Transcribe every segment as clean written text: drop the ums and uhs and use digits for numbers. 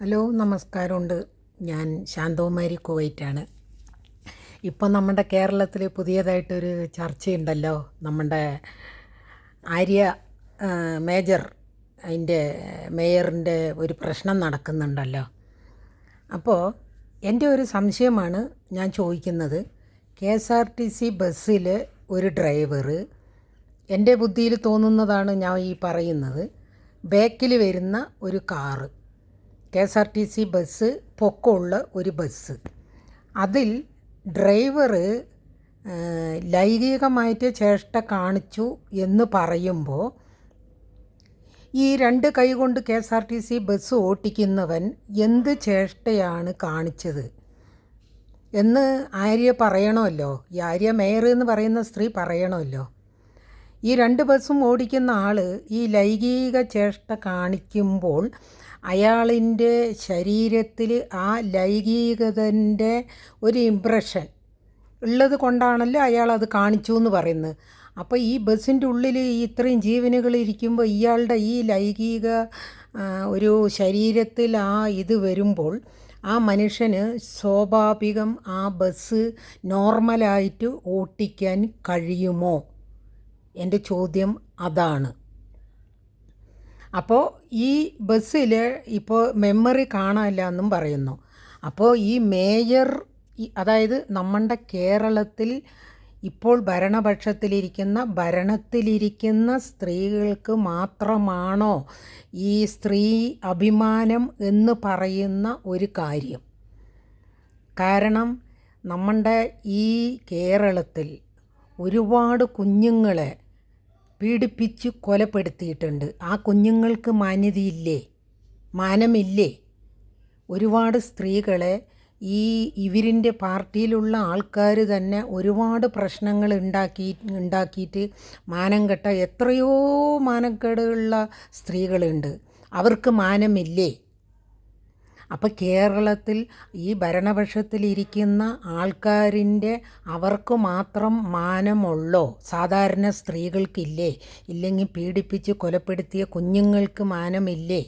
Hello, നമസ്കാരമുണ്ട്. ഞാൻ ശാന്തകുമാരി കുവൈറ്റാണ്. ഇപ്പം നമ്മുടെ കേരളത്തിൽ പുതിയതായിട്ടൊരു ചർച്ചയുണ്ടല്ലോ. നമ്മുടെ ആര്യ മേജർ അതിൻ്റെ മേയറിൻ്റെ ഒരു പ്രശ്നം നടക്കുന്നുണ്ടല്ലോ. അപ്പോൾ എൻ്റെ ഒരു സംശയമാണ് ഞാൻ ചോദിക്കുന്നത്. KSRTC ബസ്സിൽ ഒരു ഡ്രൈവർ, എൻ്റെ ബുദ്ധിയിൽ തോന്നുന്നതാണ് ഞാൻ ഈ പറയുന്നത്, ബാക്കിൽ വരുന്ന ഒരു കാറ്, KSRTC ബസ്, പൊക്കമുള്ള ഒരു ബസ്, അതിൽ ഡ്രൈവർ ലൈംഗികമായിട്ട് ചേഷ്ട കാണിച്ചു എന്ന് പറയുമ്പോൾ ഈ രണ്ട് കൈ കൊണ്ട് KSRTC ബസ് ഓട്ടിക്കുന്നവൻ എന്ത് ചേഷ്ടയാണ് കാണിച്ചത് എന്ന് ആര്യ പറയണമല്ലോ. ഈ ആര്യ മേയർ എന്ന് പറയുന്ന സ്ത്രീ പറയണമല്ലോ. ഈ രണ്ട് ബസ്സും ഓടിക്കുന്ന ആൾ ഈ ലൈംഗിക ചേഷ്ട കാണിക്കുമ്പോൾ അയാളിൻ്റെ ശരീരത്തിൽ ആ ലൈംഗികതൻ്റെ ഒരു ഇംപ്രഷൻ ഉള്ളത് കൊണ്ടാണല്ലോ അയാൾ അത് കാണിച്ചു എന്ന് പറയുന്നത്. അപ്പോൾ ഈ ബസ്സിൻ്റെ ഉള്ളിൽ ഇത്രയും ജീവനുകൾ ഇരിക്കുമ്പോൾ ഇയാളുടെ ഈ ലൈംഗിക ഒരു ശരീരത്തിൽ ആ ഇത് വരുമ്പോൾ ആ മനുഷ്യന് സ്വാഭാവികം ആ ബസ് നോർമലായിട്ട് ഓട്ടിക്കാൻ കഴിയുമോ? എൻ്റെ ചോദ്യം അതാണ്. അപ്പോൾ ഈ ബസ്സിൽ ഇപ്പോൾ മെമ്മറി കാണാനില്ല എന്നും പറയുന്നു. അപ്പോൾ ഈ മേയർ, അതായത് നമ്മുടെ കേരളത്തിൽ ഇപ്പോൾ ഭരണത്തിലിരിക്കുന്ന സ്ത്രീകൾക്ക് മാത്രമാണോ ഈ സ്ത്രീ അഭിമാനം എന്ന് പറയുന്ന ഒരു കാര്യം? കാരണം നമ്മുടെ ഈ കേരളത്തിൽ ഒരുപാട് കുഞ്ഞുങ്ങളെ പീഡിപ്പിച്ച് കൊലപ്പെടുത്തിയിട്ടുണ്ട്. ആ കുഞ്ഞുങ്ങൾക്ക് മാനമില്ലേ? ഒരുപാട് സ്ത്രീകളെ ഇവരിൻ്റെ പാർട്ടിയിലുള്ള ആൾക്കാർ തന്നെ ഒരുപാട് പ്രശ്നങ്ങൾ ഉണ്ടാക്കിയിട്ട് മാനം കെട്ട എത്രയോ മാനക്കേടുള്ള സ്ത്രീകളുണ്ട്. അവർക്ക് മാനമില്ലേ? അപ്പോൾ കേരളത്തിൽ ഈ ഭരണപക്ഷത്തിലിരിക്കുന്ന ആൾക്കാരിൻ്റെ അവർക്ക് മാത്രം മാനമുള്ളോ? സാധാരണ സ്ത്രീകൾക്കില്ലേ? ഇല്ലെങ്കിൽ പീഡിപ്പിച്ച് കൊലപ്പെടുത്തിയ കുഞ്ഞുങ്ങൾക്ക് മാനമില്ലേ?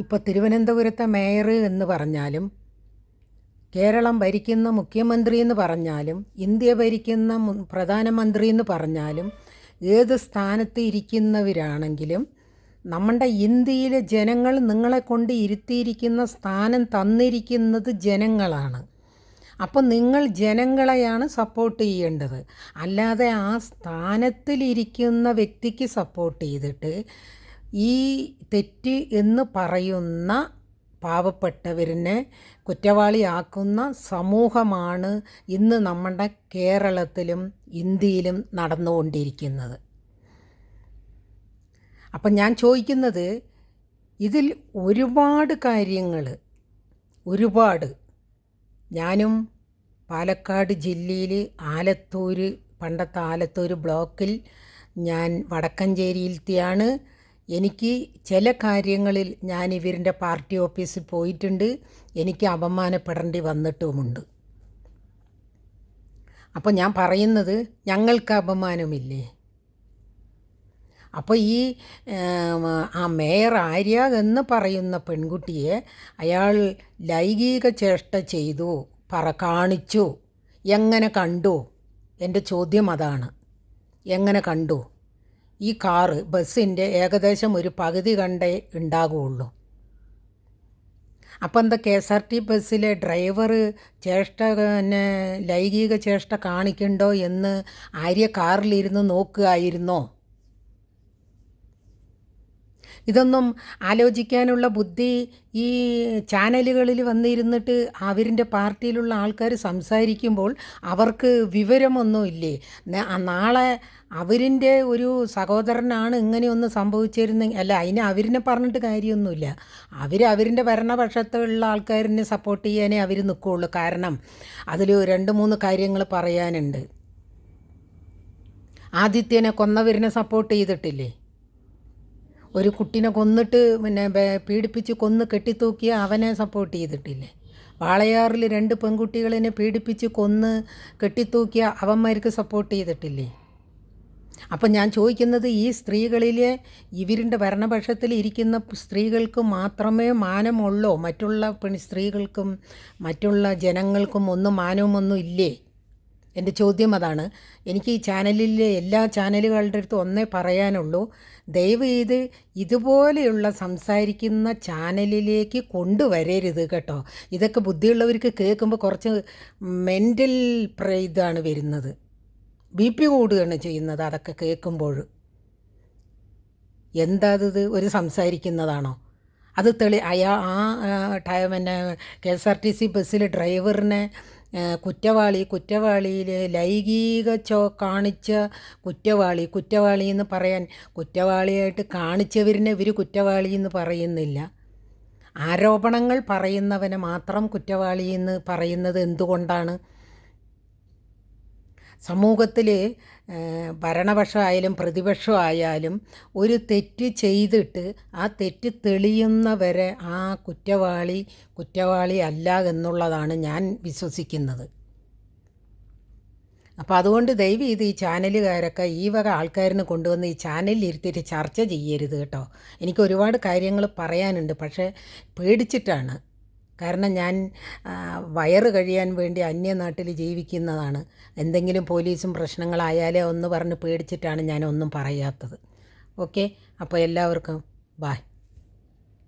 ഇപ്പോൾ തിരുവനന്തപുരത്തെ മേയർ എന്ന് പറഞ്ഞാലും, കേരളം ഭരിക്കുന്ന മുഖ്യമന്ത്രി എന്ന് പറഞ്ഞാലും, ഇന്ത്യ ഭരിക്കുന്ന പ്രധാനമന്ത്രി എന്ന് പറഞ്ഞാലും, ഏത് സ്ഥാനത്ത് ഇരിക്കുന്നവരാണെങ്കിലും നമ്മുടെ ഇന്ത്യയിലെ ജനങ്ങൾ നിങ്ങളെ കൊണ്ട് ഇരുത്തിയിരിക്കുന്ന സ്ഥാനം തന്നിരിക്കുന്നത് ജനങ്ങളാണ്. അപ്പം നിങ്ങൾ ജനങ്ങളെയാണ് സപ്പോർട്ട് ചെയ്യേണ്ടത്. അല്ലാതെ ആ സ്ഥാനത്തിലിരിക്കുന്ന വ്യക്തിക്ക് സപ്പോർട്ട് ചെയ്തിട്ട് ഈ തെറ്റ് എന്ന് പറയുന്ന പാവപ്പെട്ടവരിനെ കുറ്റവാളിയാക്കുന്ന സമൂഹമാണ് ഇന്ന് നമ്മുടെ കേരളത്തിലും ഇന്ത്യയിലും നടന്നുകൊണ്ടിരിക്കുന്നത്. അപ്പം ഞാൻ ചോദിക്കുന്നത്, ഇതിൽ ഒരുപാട് കാര്യങ്ങൾ, ഞാനും പാലക്കാട് ജില്ലയിൽ പണ്ടത്തെ ആലത്തൂർ ബ്ലോക്കിൽ ഞാൻ വടക്കഞ്ചേരിയിലത്തെയാണ്. എനിക്ക് ചില കാര്യങ്ങളിൽ ഞാൻ ഇവരിൻ്റെ പാർട്ടി ഓഫീസിൽ പോയിട്ടുണ്ട്. എനിക്ക് അപമാനപ്പെടേണ്ടി വന്നിട്ടുമുണ്ട്. അപ്പോൾ ഞാൻ പറയുന്നത്, ഞങ്ങൾക്ക് അപമാനമില്ലേ? അപ്പോൾ ആ മേയർ ആര്യ എന്ന് പറയുന്ന പെൺകുട്ടിയെ അയാൾ ലൈംഗിക ചേഷ്ട ചെയ്തു, കാണിച്ചു. എങ്ങനെ കണ്ടു? എൻ്റെ ചോദ്യം അതാണ്. എങ്ങനെ കണ്ടു? ഈ ബസ്സിൻ്റെ ഏകദേശം ഒരു പകുതി കണ്ടേ ഉണ്ടാകുകയുള്ളൂ. അപ്പം എന്താ KSRTC ബസ്സിലെ ഡ്രൈവർ ലൈംഗിക ചേഷ്ട കാണിക്കണ്ടോ എന്ന് ആര്യ കാറിലിരുന്ന് നോക്കുകയായിരുന്നോ? ഇതൊന്നും ആലോചിക്കാനുള്ള ബുദ്ധി ഈ ചാനലുകളിൽ വന്നിരുന്നിട്ട് അവരിൻ്റെ പാർട്ടിയിലുള്ള ആൾക്കാർ സംസാരിക്കുമ്പോൾ അവർക്ക് വിവരമൊന്നുമില്ലേ? നാളെ അവരിൻ്റെ ഒരു സഹോദരനാണ് ഇങ്ങനെയൊന്ന് സംഭവിച്ചിരുന്നെങ്കിൽ, അല്ല, അവരിനെ പറഞ്ഞിട്ട് കാര്യമൊന്നുമില്ല. അവരിൻ്റെ ഭരണപക്ഷത്തുള്ള ആൾക്കാരിനെ സപ്പോർട്ട് ചെയ്യാനേ അവർ നിൽക്കുകയുള്ളൂ. കാരണം അതിൽ 2-3 കാര്യങ്ങൾ പറയാനുണ്ട്. ആദിത്യനെ കൊന്നവരിനെ സപ്പോർട്ട് ചെയ്തിട്ടില്ലേ? ഒരു കുട്ടീനെ കൊന്നിട്ട് പീഡിപ്പിച്ച് കൊന്ന് കെട്ടിത്തൂക്കിയ അവനെ സപ്പോർട്ട് ചെയ്തിട്ടില്ലേ? വാളയാറിൽ 2 പെൺകുട്ടികളെ പീഡിപ്പിച്ച് കൊന്ന് കെട്ടിത്തൂക്കിയ അവന്മാർക്ക് സപ്പോർട്ട് ചെയ്തിട്ടില്ലേ? അപ്പം ഞാൻ ചോദിക്കുന്നത്, ഈ സ്ത്രീകളിലെ ഇവരുടെ ഭരണപക്ഷത്തിൽ ഇരിക്കുന്ന സ്ത്രീകൾക്ക് മാത്രമേ മാനമുള്ളോ? മറ്റുള്ള സ്ത്രീകൾക്കും മറ്റുള്ള ജനങ്ങൾക്കും ഒന്നും മാനവുമൊന്നും ഇല്ലേ? എൻ്റെ ചോദ്യം അതാണ്. എനിക്ക് ഈ ചാനലിലെ എല്ലാ ചാനലുകളുടെ അടുത്തും ഒന്നേ പറയാനുള്ളൂ, ദയവ് ചെയ്ത് ഇതുപോലെയുള്ള സംസാരിക്കുന്ന ചാനലിലേക്ക് കൊണ്ടുവരരുത് കേട്ടോ. ഇതൊക്കെ ബുദ്ധിയുള്ളവർക്ക് കേൾക്കുമ്പോൾ കുറച്ച് മെൻ്റൽ ഇതാണ് വരുന്നത്, BP കൂടുകയാണ് ചെയ്യുന്നത് അതൊക്കെ കേൾക്കുമ്പോൾ. എന്താ ഇത് ഒരു സംസാരിക്കുന്നതാണോ? അത് പിന്നെ KSRTC ബസ്സിൽ ഡ്രൈവറിനെ കുറ്റവാളിയിൽ ലൈംഗിക കാണിച്ച കുറ്റവാളി എന്ന് പറയാൻ, കുറ്റവാളിയായിട്ട് കാണിച്ചവരിനെ ഇവർ കുറ്റവാളി എന്ന് പറയുന്നില്ല. ആരോപണങ്ങൾ പറയുന്നവനെ മാത്രം കുറ്റവാളി എന്ന് പറയുന്നത് എന്തുകൊണ്ടാണ്? സമൂഹത്തിൽ ഭരണപക്ഷമായാലും പ്രതിപക്ഷമായാലും ഒരു തെറ്റ് ചെയ്തിട്ട് ആ തെറ്റ് തെളിയുന്നവരെ ആ കുറ്റവാളി അല്ല എന്നുള്ളതാണ് ഞാൻ വിശ്വസിക്കുന്നത്. അപ്പോൾ അതുകൊണ്ട് ദയവ് ചെയ്ത് ഈ ചാനലുകാരൊക്കെ ഈ വക ആൾക്കാരിനെ കൊണ്ടുവന്ന് ഈ ചാനലിൽ ഇരുത്തിയിട്ട് ചർച്ച ചെയ്യരുത് കേട്ടോ. എനിക്ക് ഒരുപാട് കാര്യങ്ങൾ പറയാനുണ്ട്, പക്ഷേ പേടിച്ചിട്ടാണ്. കാരണം ഞാൻ വയറ് കഴിയാൻ വേണ്ടി അന്യനാട്ടിൽ ജീവിക്കുന്നതാണ്. എന്തെങ്കിലും പോലീസും പ്രശ്നങ്ങളായാലേ ഒന്ന് പറഞ്ഞ് പേടിച്ചിട്ടാണ് ഞാനൊന്നും പറയാത്തത്. ഓക്കെ, അപ്പോൾ എല്ലാവർക്കും ബായ്.